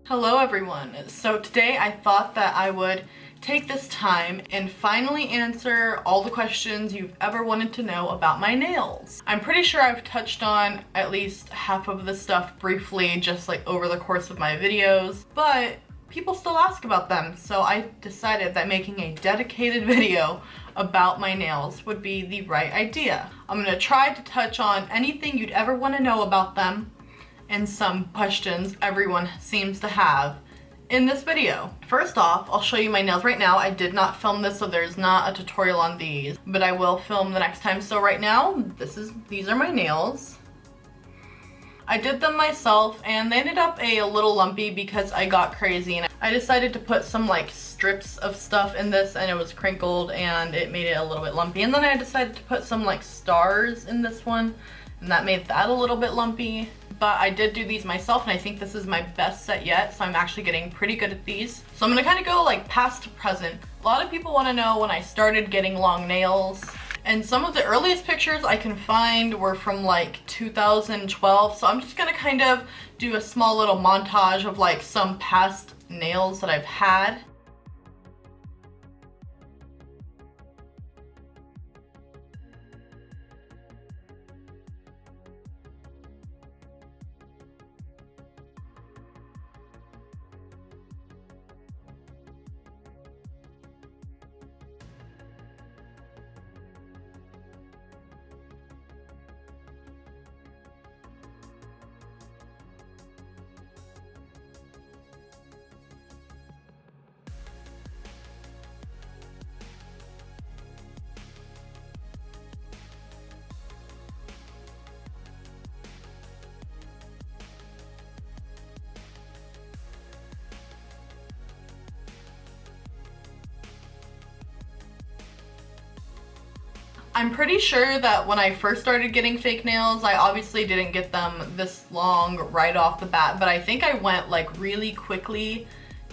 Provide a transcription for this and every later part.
Hello everyone. So today I thought that I would take this time and finally answer all the questions you've ever wanted to know about my nails. I'm pretty sure I've touched on at least half of this stuff briefly just like over the course of my videos, but people still ask about them, so I decided that making a dedicated video about my nails would be the right idea. I'm gonna try to touch on anything you'd ever want to know about them and some questions everyone seems to have in this video. First off, I'll show you my nails right now. I did not film this, so there's not a tutorial on these, but I will film the next time. So right now, these are my nails. I did them myself and they ended up a little lumpy because I got crazy and I decided to put some like strips of stuff in this and it was crinkled and it made it a little bit lumpy. And then I decided to put some like stars in this one and that made that a little bit lumpy. But I did do these myself and I think this is my best set yet, so I'm actually getting pretty good at these. So I'm gonna kind of go like past to present. A lot of people want to know when I started getting long nails, and some of the earliest pictures I can find were from like 2012, so I'm just gonna kind of do a small little montage of like some past nails that I've had. I'm pretty sure that when I first started getting fake nails, I obviously didn't get them this long right off the bat, but I think I went like really quickly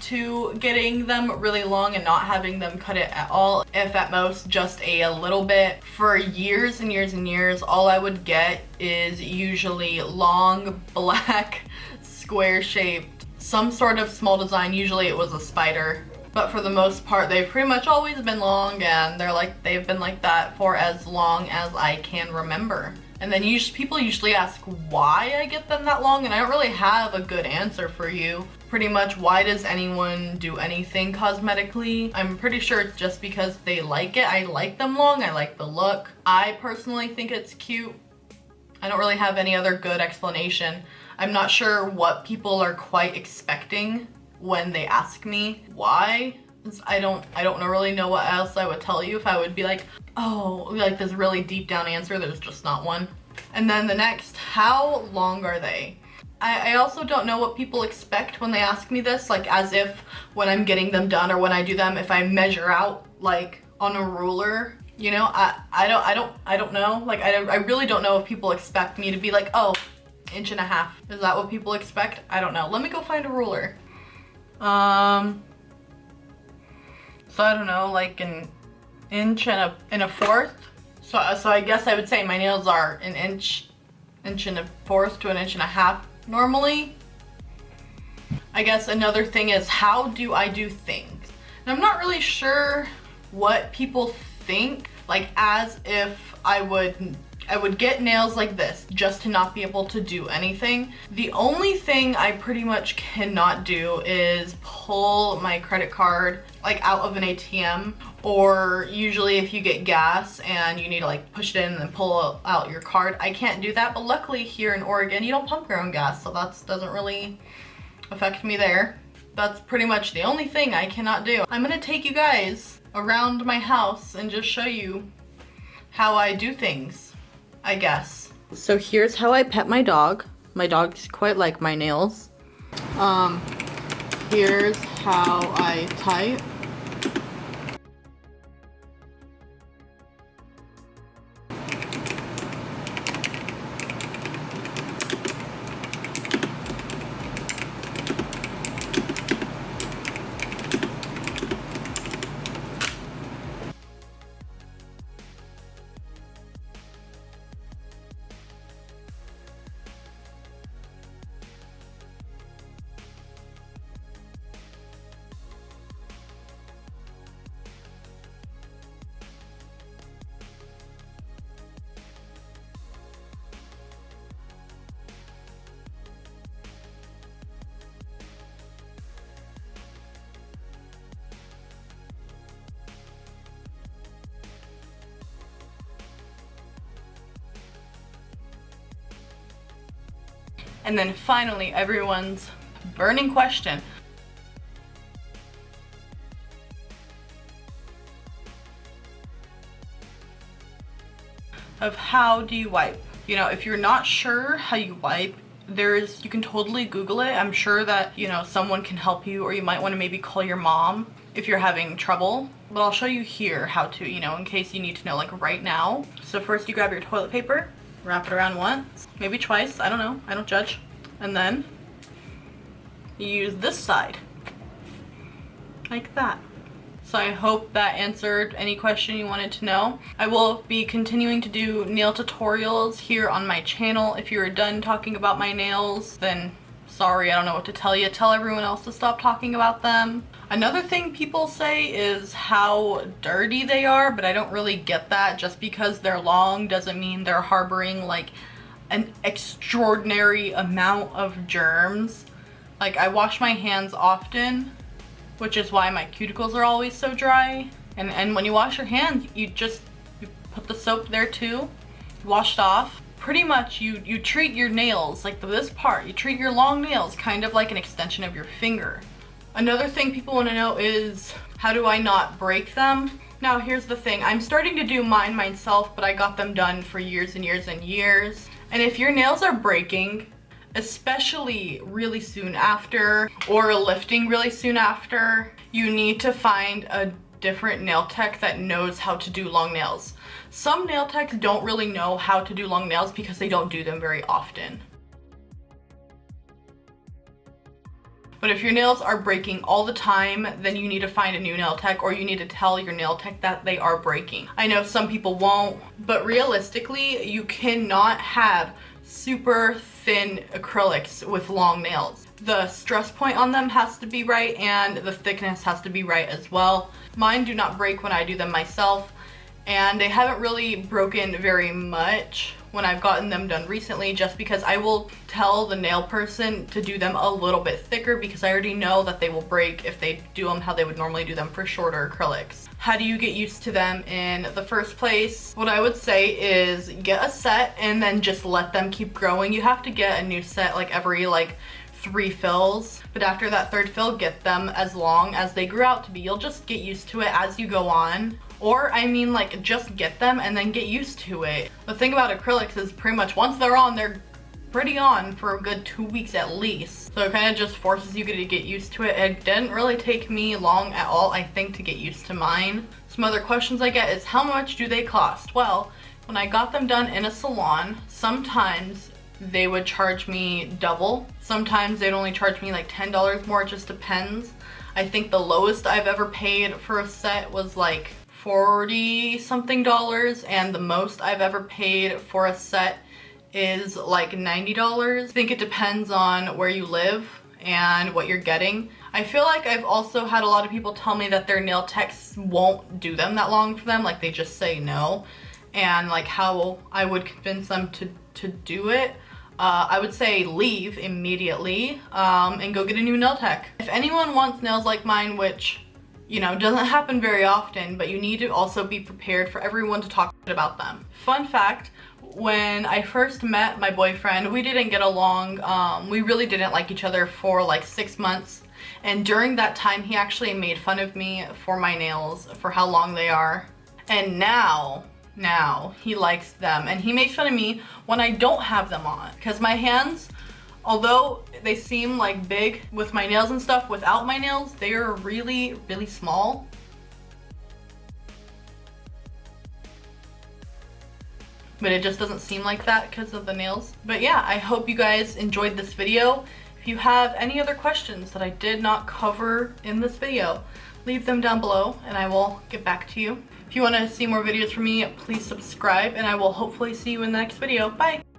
to getting them really long and not having them cut it at all, if at most just a little bit. For years and years and years, all I would get is usually long, black, square shaped, some sort of small design. Usually it was a spider. But for the most part, they've pretty much always been long, and they've been like that for as long as I can remember. And then people usually ask why I get them that long, and I don't really have a good answer for you. Pretty much, why does anyone do anything cosmetically? I'm pretty sure it's just because they like it. I like them long, I like the look. I personally think it's cute. I don't really have any other good explanation. I'm not sure what people are quite expecting when they ask me why. I don't really know what else I would tell you. If I would be like, oh, like this really deep down answer, there's just not one. And then the next, how long are they? I also don't know what people expect when they ask me this, like as if when I'm getting them done or when I do them, if I measure out like on a ruler, you know. I don't know. Like I really don't know if people expect me to be like, oh, 1.5 inches. Is that what people expect? I don't know. Let me go find a ruler. So I don't know, like an inch and a fourth. So I guess I would say my nails are an inch and a fourth to 1.5 inches normally. I guess another thing is, how do I do things? And I'm not really sure what people think, like as if I would get nails like this just to not be able to do anything. The only thing I pretty much cannot do is pull my credit card like out of an ATM, or usually if you get gas and you need to like push it in and then pull out your card. I can't do that, but luckily here in Oregon you don't pump your own gas, so that doesn't really affect me there. That's pretty much the only thing I cannot do. I'm gonna take you guys around my house and just show you how I do things, I guess. So here's how I pet my dog. My dog's quite like my nails. Here's how I type. And then finally, everyone's burning question. Of how do you wipe? You know, if you're not sure how you wipe, you can totally Google it. I'm sure that, you know, someone can help you, or you might want to maybe call your mom if you're having trouble. But I'll show you here how to, you know, in case you need to know like right now. So first you grab your toilet paper, wrap it around once, maybe twice, I don't know, I don't judge. And then you use this side, like that. So I hope that answered any question you wanted to know. I will be continuing to do nail tutorials here on my channel. If you're done talking about my nails, then sorry, I don't know what to tell you. Tell everyone else to stop talking about them. Another thing people say is how dirty they are, but I don't really get that. Just because they're long doesn't mean they're harboring like an extraordinary amount of germs. Like, I wash my hands often, which is why my cuticles are always so dry. And when you wash your hands, you put the soap there too, washed off. Pretty much you treat your nails, like this part, you treat your long nails kind of like an extension of your finger. Another thing people want to know is, how do I not break them? Now here's the thing, I'm starting to do mine myself, but I got them done for years and years and years. And if your nails are breaking, especially really soon after, or lifting really soon after, you need to find a different nail tech that knows how to do long nails. Some nail techs don't really know how to do long nails because they don't do them very often. But if your nails are breaking all the time, then you need to find a new nail tech, or you need to tell your nail tech that they are breaking. I know some people won't, but realistically, you cannot have super thin acrylics with long nails. The stress point on them has to be right, and the thickness has to be right as well. Mine do not break when I do them myself, and they haven't really broken very much when I've gotten them done recently, just because I will tell the nail person to do them a little bit thicker because I already know that they will break if they do them how they would normally do them for shorter acrylics. How do you get used to them in the first place? What I would say is get a set and then just let them keep growing. You have to get a new set like every 3 fills, but after that 3rd fill, get them as long as they grew out to be. You'll just get used to it as you go on. Or I mean, like, just get them and then get used to it. The thing about acrylics is pretty much once they're on, they're pretty on for a good 2 weeks at least. So it kind of just forces you to get used to it. It didn't really take me long at all, I think, to get used to mine. Some other questions I get is, how much do they cost? Well, when I got them done in a salon, sometimes they would charge me double. Sometimes they'd only charge me like $10 more, it just depends. I think the lowest I've ever paid for a set was like $40 something, and the most I've ever paid for a set is like $90. I think it depends on where you live and what you're getting. I feel like I've also had a lot of people tell me that their nail techs won't do them that long for them, like they just say no, and like how I would convince them to do it. I would say leave immediately and go get a new nail tech. If anyone wants nails like mine, which, you know, doesn't happen very often, but you need to also be prepared for everyone to talk about them. Fun fact, when I first met my boyfriend, we didn't get along. We really didn't like each other for like 6 months. And during that time, he actually made fun of me for my nails, for how long they are. And now he likes them, and he makes fun of me when I don't have them on, because my hands, although they seem like big with my nails and stuff, without my nails they are really, really small. But it just doesn't seem like that because of the nails. But yeah, I hope you guys enjoyed this video. If you have any other questions that I did not cover in this video, leave them down below and I will get back to you. If you want to see more videos from me, please subscribe, and I will hopefully see you in the next video. Bye!